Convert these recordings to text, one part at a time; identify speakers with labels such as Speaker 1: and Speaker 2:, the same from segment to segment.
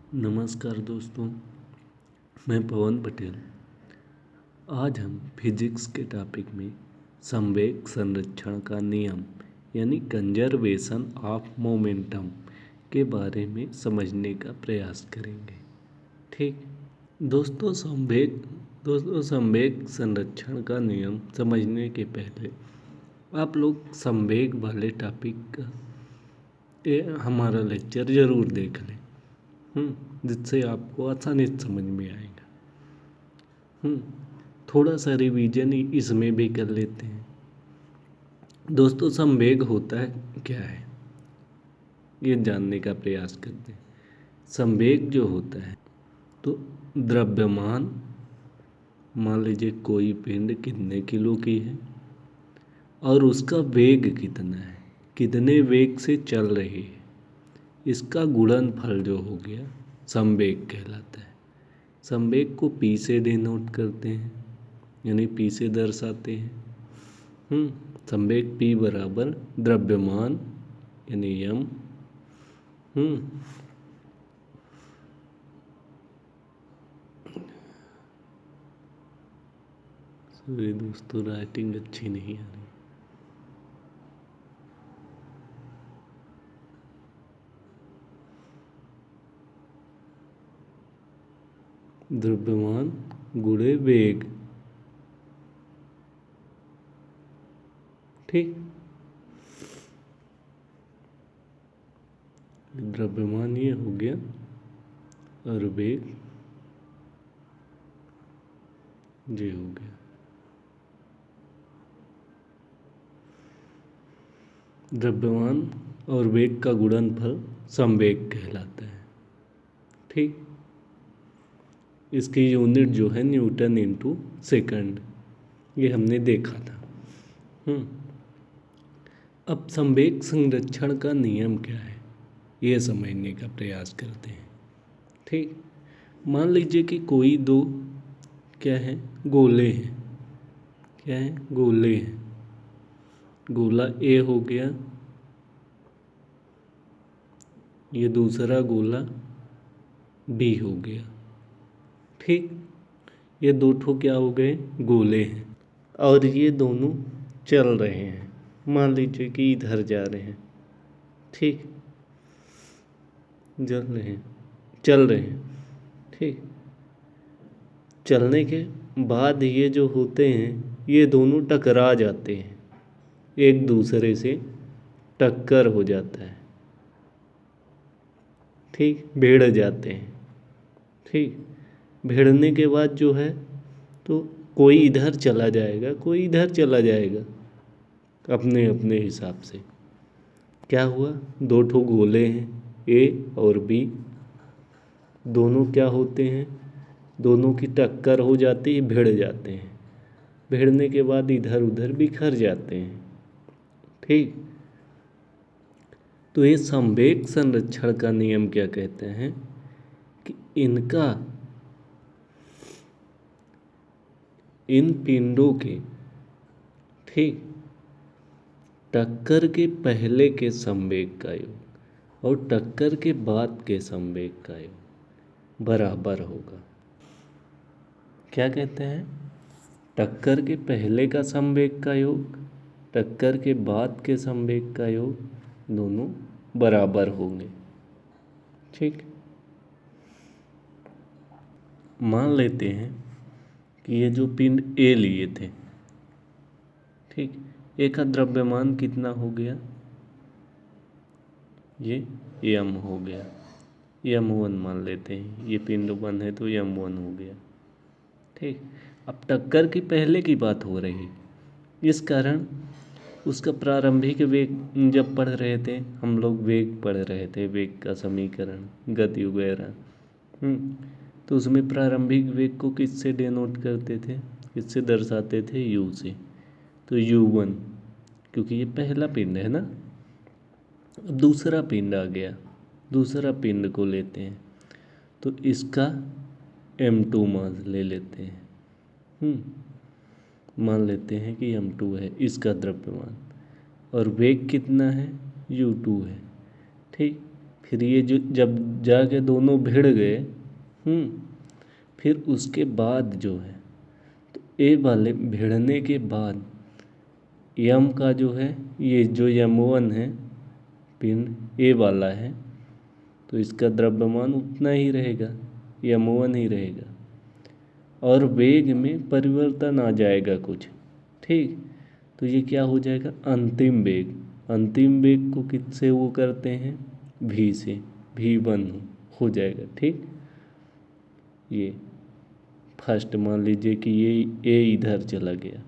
Speaker 1: नमस्कार दोस्तों, मैं पवन पटेल। आज हम फिजिक्स के टॉपिक में संवेग संरक्षण का नियम यानी कंजर्वेशन ऑफ मोमेंटम के बारे में समझने का प्रयास करेंगे। ठीक दोस्तों, संवेग संरक्षण का नियम समझने के पहले आप लोग संवेग वाले टॉपिक का हमारा लेक्चर ज़रूर देख लें, जिससे आपको आसानी से समझ में आएगा। थोड़ा सा रिवीजन इसमें भी कर लेते हैं। दोस्तों, संवेग होता है क्या है ये जानने का प्रयास करते हैं। संवेग जो होता है तो द्रव्यमान, मान लीजिए कोई पिंड कितने किलो की है और उसका वेग कितना है, कितने वेग से चल रही है, इसका गुणनफल जो हो गया संवेग कहलाता है। संवेग को पी से डिनोट करते हैं, यानी पी से दर्शाते हैं। संवेग पी बराबर द्रव्यमान यानी यम। सॉरी दोस्तों, राइटिंग अच्छी नहीं आ रही। द्रव्यमान गुणे वेग, ठीक। द्रव्यमान ये हो गया और वेग ये हो गया। द्रव्यमान और वेग का गुणनफल संवेग कहलाता है, ठीक। इसकी यूनिट जो है न्यूटन इंटू सेकंड, ये हमने देखा था। अब संवेग संरक्षण का नियम क्या है ये समझने का प्रयास करते हैं, ठीक। मान लीजिए कि कोई दो क्या है गोले हैं, क्या है गोले हैं। गोला ए हो गया, ये दूसरा गोला बी हो गया, ठीक। ये दो ठो क्या हो गए गोले हैं और ये दोनों चल रहे हैं। मान लीजिए कि इधर जा रहे हैं, ठीक, चल रहे हैं, ठीक। चलने के बाद ये जो होते हैं ये दोनों टकरा जाते हैं, एक दूसरे से टक्कर हो जाता है, ठीक, भिड़ जाते हैं, ठीक। भिड़ने के बाद जो है तो कोई इधर चला जाएगा, कोई इधर चला जाएगा अपने अपने हिसाब से। क्या हुआ, दो ठो गोले हैं ए और बी, दोनों क्या होते हैं, दोनों की टक्कर हो जाती है, भिड़ जाते हैं। भिड़ने के बाद इधर उधर बिखर जाते हैं, ठीक। तो ये संवेग संरक्षण का नियम क्या कहते हैं कि इन पिंडों के, ठीक, टक्कर के पहले के संवेग का योग और टक्कर के बाद के संवेग का योग बराबर होगा। क्या कहते हैं, टक्कर के पहले का संवेग का योग, टक्कर के बाद के संवेग का योग दोनों बराबर होंगे, ठीक। मान लेते हैं कि ये जो पिंड ए लिए थे, ठीक, ए का द्रव्यमान कितना हो गया, ये यम हो गया, यम 1 मान लेते हैं। ये पिंड 1 है तो यम 1 हो गया, ठीक। अब टक्कर की पहले की बात हो रही है, इस कारण उसका प्रारंभिक वेग जब पढ़ रहे थे हम लोग, वेग पढ़ रहे थे, वेग का समीकरण, गति वगैरह, तो उसमें प्रारंभिक वेग को किससे डिनोट करते थे, किससे दर्शाते थे, यू से। तो u1, क्योंकि ये पहला पिंड है ना। अब दूसरा पिंड आ गया, दूसरा पिंड को लेते हैं तो इसका m2 मान ले लेते हैं। मान लेते हैं कि m2 है इसका द्रव्यमान और वेग कितना है, u2 है, ठीक। फिर ये जो जब जाके दोनों भिड़ गए, फिर उसके बाद जो है, तो ए वाले भिड़ने के बाद यम का जो है, ये जो यम1 है पिंड ए वाला है, तो इसका द्रव्यमान उतना ही रहेगा, यम1 ही रहेगा, और वेग में परिवर्तन आ जाएगा कुछ। ठीक, तो ये क्या हो जाएगा, अंतिम वेग। अंतिम वेग को किससे वो करते हैं, भी से, v1 हो जाएगा। ठीक, ये फर्स्ट मान लीजिए कि ये ए इधर चला गया,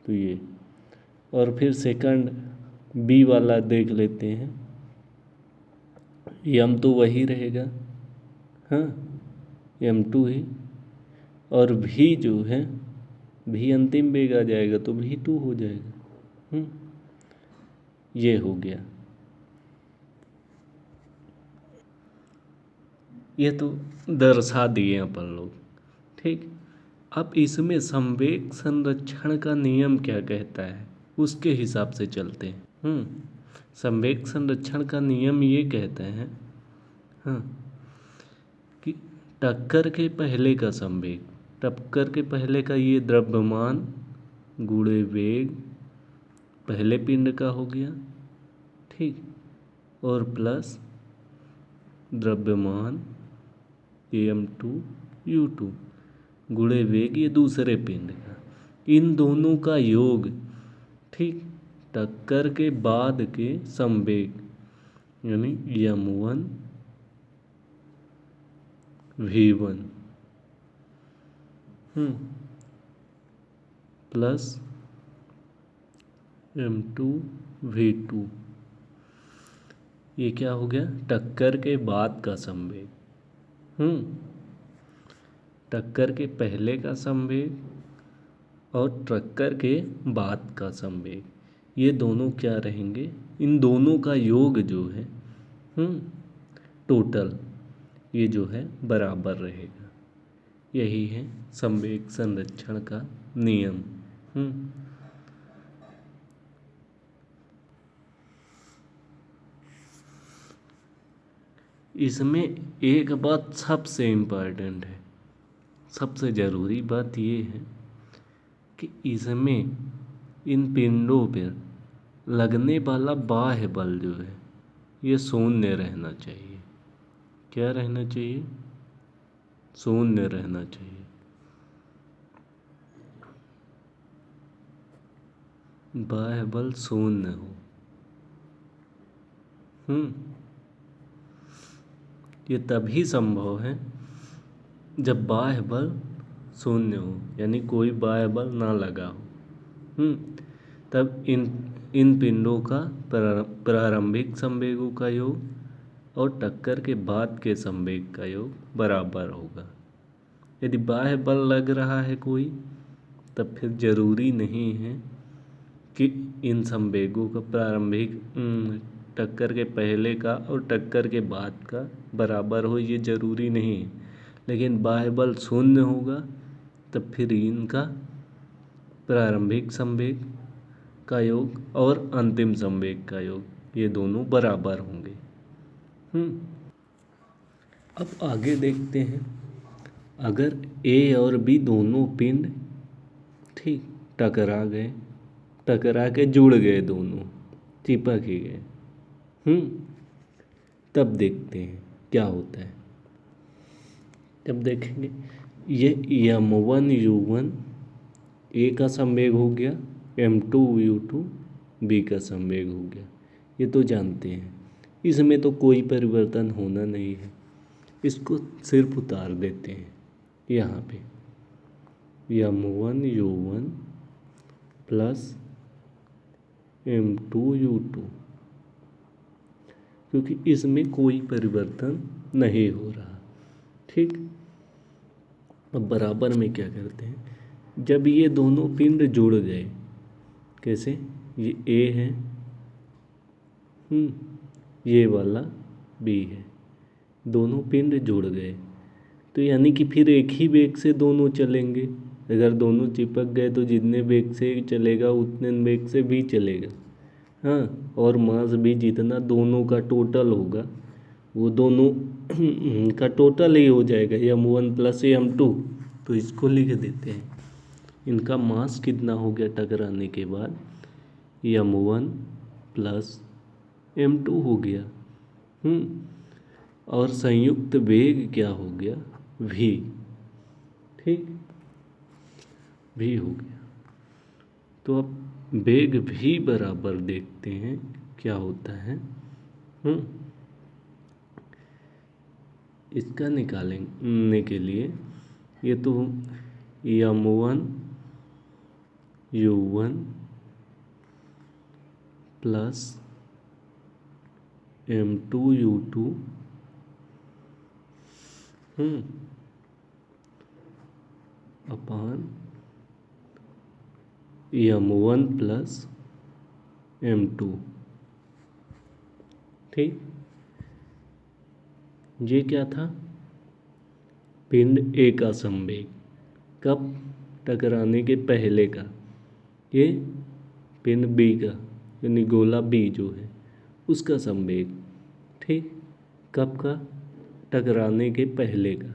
Speaker 1: तो ये, और फिर सेकंड बी वाला देख लेते हैं। यम तो वही रहेगा, हाँ, यम2 ही, और भी जो है, भी अंतिम वेग आ जाएगा तो v2 हो जाएगा। ये हो गया। ये तो दर्शा दिए अपन लोग। ठीक, अब इसमें संवेग संरक्षण का नियम क्या कहता है, उसके हिसाब से चलते हैं। संवेग संरक्षण का नियम ये कहते हैं, हाँ, कि टक्कर के पहले का संवेग, टक्कर के पहले का ये द्रव्यमान गुणे वेग पहले पिंड का हो गया, ठीक, और प्लस द्रव्यमान am2u2 गुणे वेग ये दूसरे पिंड का, इन दोनों का योग, ठीक, टक्कर के बाद के संवेग यानी m1 v1 plus m2 v2, ये क्या हो गया, टक्कर के बाद का संवेग। टक्कर के पहले का संवेग और टक्कर के बाद का संवेग, ये दोनों क्या रहेंगे, इन दोनों का योग जो है, टोटल ये जो है बराबर रहेगा। यही है संवेग संरक्षण का नियम। इसमें एक बात सबसे इम्पॉर्टेंट है, सबसे ज़रूरी बात ये है कि इसमें इन पिंडों पर लगने वाला बाह्य बल जो है ये शून्य रहना चाहिए। क्या रहना चाहिए, शून्य रहना चाहिए। बाह्य बल शून्य हो। ये तभी संभव है जब बाह्य बल शून्य हो, यानी कोई बाह्य बल ना लगा हो। तब इन पिंडों का प्रारंभिक संवेगों का योग और टक्कर के बाद के संवेग का योग बराबर होगा। यदि बाह्य बल लग रहा है कोई, तब फिर जरूरी नहीं है कि इन संवेगों का प्रारंभिक टक्कर के पहले का और टक्कर के बाद का बराबर हो, ये ज़रूरी नहीं है। लेकिन बाह्य बल शून्य होगा तब फिर इनका प्रारंभिक संवेग का योग और अंतिम संवेग का योग ये दोनों बराबर होंगे। अब आगे देखते हैं, अगर ए और बी दोनों पिंड, ठीक, टकरा गए, टकरा के जुड़ गए, दोनों चिपक ही गए, तब देखते हैं क्या होता है। तब देखेंगे ये m1u1 ए का संवेग हो गया, m2u2 बी का संवेग हो गया, ये तो जानते हैं। इसमें तो कोई परिवर्तन होना नहीं है, इसको सिर्फ उतार देते हैं यहाँ पे, m1u1 प्लस m2u2, क्योंकि इसमें कोई परिवर्तन नहीं हो रहा। ठीक, अब बराबर में क्या करते हैं, जब ये दोनों पिंड जुड़ गए, कैसे, ये ए है, ये वाला बी है, दोनों पिंड जुड़ गए, तो यानी कि फिर एक ही वेग से दोनों चलेंगे। अगर दोनों चिपक गए तो जितने वेग से चलेगा उतने वेग से भी चलेगा। हाँ, और मास भी जितना दोनों का टोटल होगा वो दोनों का टोटल ही हो जाएगा m1 प्लस m2। तो इसको लिख देते हैं, इनका मास कितना हो गया टकराने के बाद, m1 प्लस m2 हो गया। और संयुक्त वेग क्या हो गया, v। ठीक, v हो गया। तो अब वेग भी बराबर देखते हैं क्या होता है। इसका निकालने के लिए ये तो m1 u1 plus m2 u2 अपान m1 प्लस m2। ठीक, ये क्या था, पिंड ए का संवेग कब, टकराने के पहले का। ये पिंड बी का यानी गोला बी जो है उसका संवेग। ठीक, कब का, टकराने के पहले का।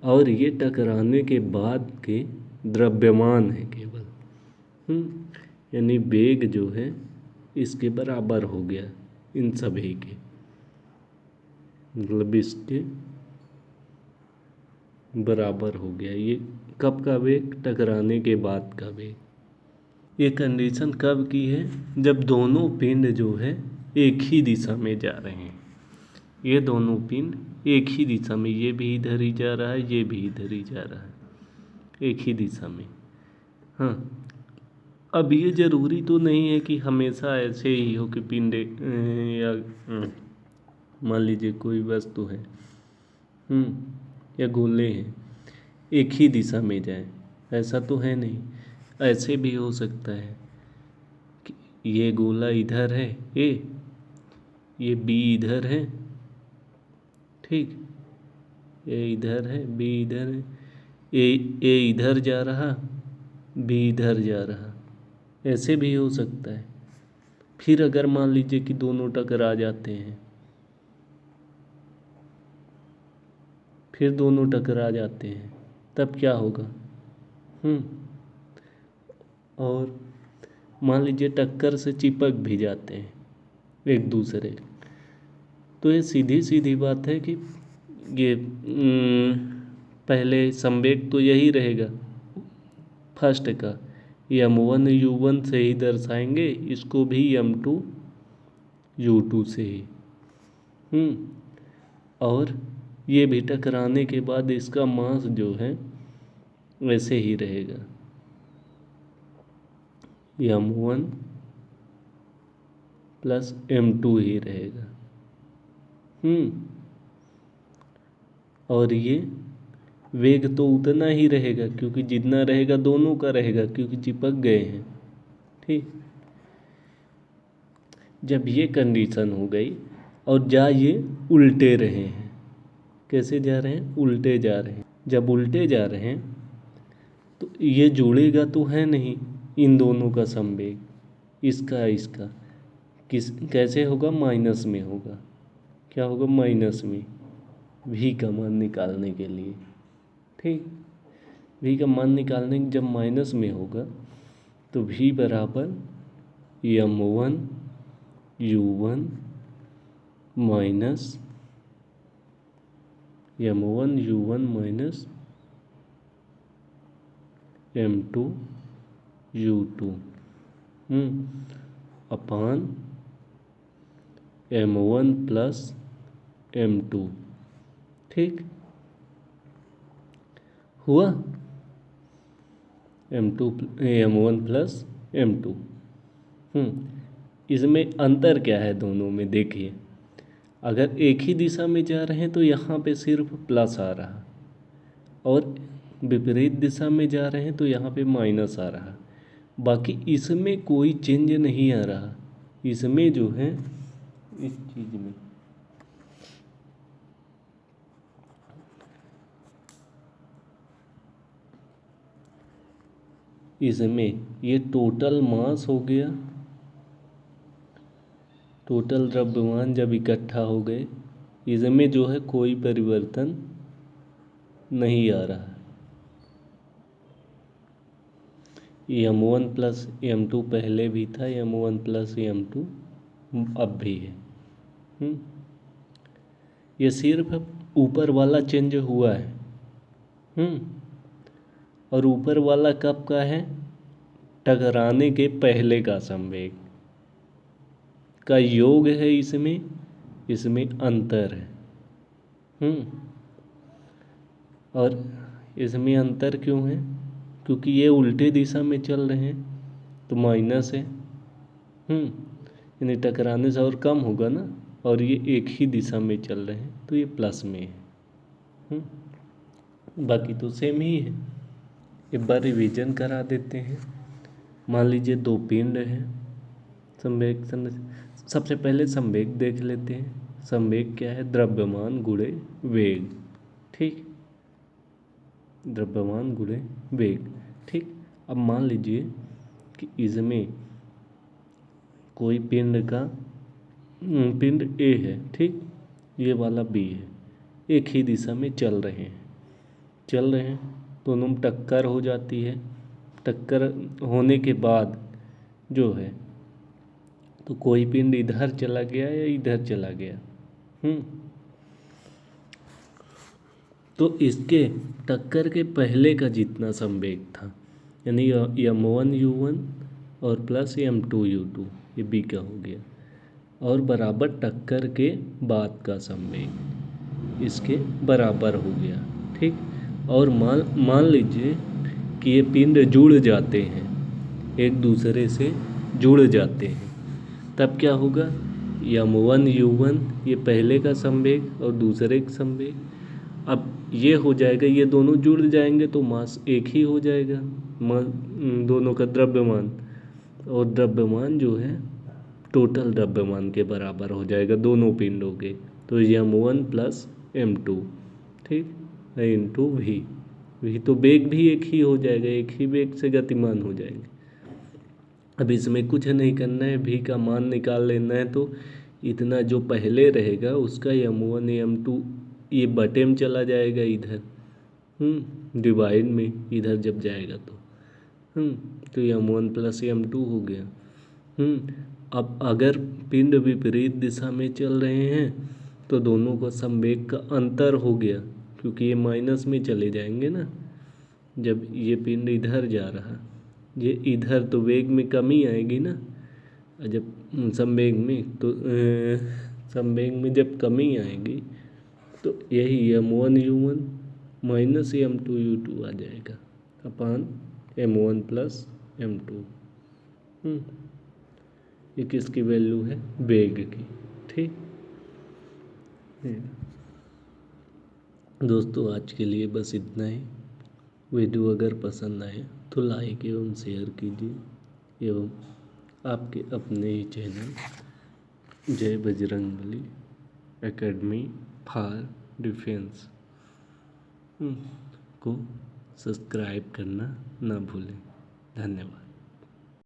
Speaker 1: और ये टकराने के बाद के द्रव्यमान है केवल। यानी वेग जो है इसके बराबर हो गया इन सभी के, मतलब इसके बराबर हो गया। ये कब का वेग, टकराने के बाद का वेग। ये कंडीशन कब की है, जब दोनों पिंड जो है एक ही दिशा में जा रहे हैं। ये दोनों पिंड एक ही दिशा में, ये भी इधर ही जा रहा है, ये भी इधर ही जा रहा है, एक ही दिशा में। हाँ, अब ये ज़रूरी तो नहीं है कि हमेशा ऐसे ही हो कि पिंड या मान लीजिए कोई वस्तु है या गोले हैं एक ही दिशा में जाए, ऐसा तो है नहीं। ऐसे भी हो सकता है कि ये गोला इधर है ए, ये बी इधर है। ठीक, ए इधर है, बी इधर है, ए इधर जा रहा, बी इधर जा रहा, ऐसे भी हो सकता है। फिर अगर मान लीजिए कि दोनों टकरा जाते हैं, फिर दोनों टकरा जाते हैं, तब क्या होगा। और मान लीजिए टक्कर से चिपक भी जाते हैं एक दूसरे, तो ये सीधी सीधी बात है कि ये पहले संवेग तो यही रहेगा फर्स्ट का, m1 u1 से ही दर्शाएंगे, इसको भी m2 u2 से ही। और ये भी टकराने के बाद इसका मास जो है वैसे ही रहेगा, m1 प्लस m2 ही रहेगा। और ये वेग तो उतना ही रहेगा क्योंकि जितना रहेगा दोनों का रहेगा, क्योंकि चिपक गए हैं। ठीक, जब ये कंडीशन हो गई और जा ये उल्टे रहे हैं, कैसे जा रहे हैं, उल्टे जा रहे हैं। जब उल्टे जा रहे हैं तो ये जुड़ेगा तो है नहीं इन दोनों का संवेग, इसका इसका कैसे होगा, माइनस में होगा। क्या होगा, माइनस में, v का मान निकालने के लिए। ठीक, v का मान निकालने जब माइनस में होगा तो v बराबर m1 u1 minus m1 u1 minus m2 u2 अपान m1 प्लस m2। ठीक, हुआ m1 प्लस m2। इसमें अंतर क्या है दोनों में, देखिए अगर एक ही दिशा में जा रहे हैं तो यहाँ पे सिर्फ प्लस आ रहा, और विपरीत दिशा में जा रहे हैं तो यहाँ पे माइनस आ रहा। बाकी इसमें कोई चेंज नहीं आ रहा, इसमें जो है इस चीज़ में इसमें ये टोटल मास हो गया टोटल द्रव्यमान जब इकट्ठा हो गए, इसमें जो है कोई परिवर्तन नहीं आ रहा है। m1 प्लस m2 पहले भी था, m1 प्लस m2 अब भी है। ये सिर्फ ऊपर वाला चेंज हुआ है। और ऊपर वाला कब का है? टकराने के पहले का संवेग का योग है। इसमें अंतर है। और इसमें अंतर क्यों है? क्योंकि ये उल्टे दिशा में चल रहे हैं तो माइनस है। यानी टकराने से और कम होगा ना, और ये एक ही दिशा में चल रहे हैं तो ये प्लस में है। बाकी तो सेम ही है। एक बार रिवीजन करा देते हैं। मान लीजिए दो पिंड हैं, संवेग सबसे पहले संवेग देख लेते हैं। संवेग क्या है? द्रव्यमान गुणे वेग। ठीक, द्रव्यमान गुणे वेग। ठीक, अब मान लीजिए कि इसमें कोई पिंड ए है, ठीक, ये वाला बी है, एक ही दिशा में चल रहे हैं, दोनों में टक्कर हो जाती है। टक्कर होने के बाद जो है तो कोई पिंड इधर चला गया या इधर चला गया। तो इसके टक्कर के पहले का जितना संवेग था, यानी m1u1 और प्लस m2u2, ये बी का हो गया, और बराबर टक्कर के बाद का संवेग इसके बराबर हो गया। ठीक, और मान लीजिए कि ये पिंड जुड़ जाते हैं, एक दूसरे से जुड़ जाते हैं, तब क्या होगा? m1u1 ये पहले का संवेग और दूसरे का संवेग, अब ये हो जाएगा, ये दोनों जुड़ जाएंगे तो मास एक ही हो जाएगा, दोनों का द्रव्यमान, और द्रव्यमान जो है टोटल द्रव्यमान के बराबर हो जाएगा दोनों पिंडों के। तो m1 प्लस m2, ठीक, इंटू v तो वेग भी एक ही हो जाएगा, एक ही वेग से गतिमान हो जाएंगे। अब इसमें कुछ नहीं करना है, v का मान निकाल लेना है। तो इतना जो पहले रहेगा उसका m1 m2 ये बटे में चला जाएगा इधर, डिवाइड में इधर जब जाएगा तो m1 प्लस m2 हो गया। अब अगर पिंड विपरीत दिशा में चल रहे हैं तो दोनों का संवेग का अंतर हो गया, क्योंकि ये माइनस में चले जाएंगे ना। जब ये पिंड इधर जा रहा, ये इधर, तो वेग में कमी आएगी ना। जब संवेग में जब कमी आएगी तो यही m1u1 माइनस m2u2 आ जाएगा अपान m1 प्लस m2। ये किसकी वैल्यू है? वेग की। ठीक, दोस्तों आज के लिए बस इतना ही। वीडियो अगर पसंद आए तो लाइक एवं शेयर कीजिए, एवं आपके अपने ही चैनल जय बजरंगबली एकेडमी फॉर डिफेंस को सब्सक्राइब करना ना भूलें। धन्यवाद।